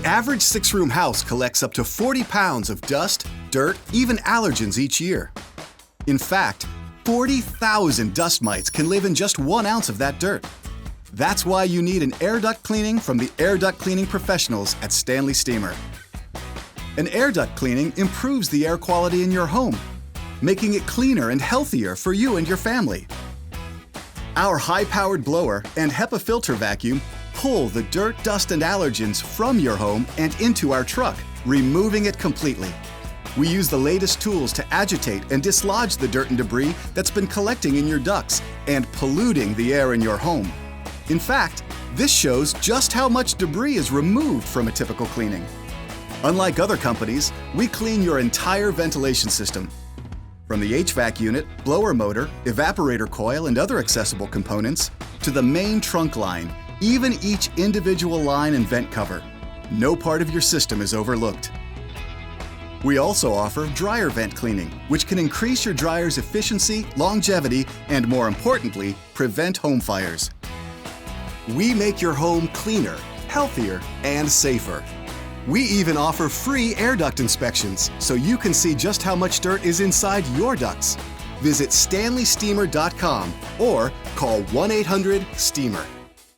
average 6-room house collects up to 40 pounds of dust, dirt, even allergens each year. In fact, 40,000 dust mites can live in just 1 ounce of that dirt. That's why you need an air duct cleaning from the air duct cleaning professionals at Stanley Steemer. An air duct cleaning improves the air quality in your home, making it cleaner and healthier for you and your family. Our high-powered blower and HEPA filter vacuum pull the dirt, dust, and allergens from your home and into our truck, removing it completely. We use the latest tools to agitate and dislodge the dirt and debris that's been collecting in your ducts and polluting the air in your home. In fact, this shows just how much debris is removed from a typical cleaning. Unlike other companies, we clean your entire ventilation system. From the HVAC unit, blower motor, evaporator coil, and other accessible components, to the main trunk line, even each individual line and vent cover. No part of your system is overlooked. We also offer dryer vent cleaning, which can increase your dryer's efficiency, longevity, and more importantly, prevent home fires. We make your home cleaner, healthier, and safer. We even offer free air duct inspections, so you can see just how much dirt is inside your ducts. Visit StanleySteemer.com or call 1-800-STEEMER.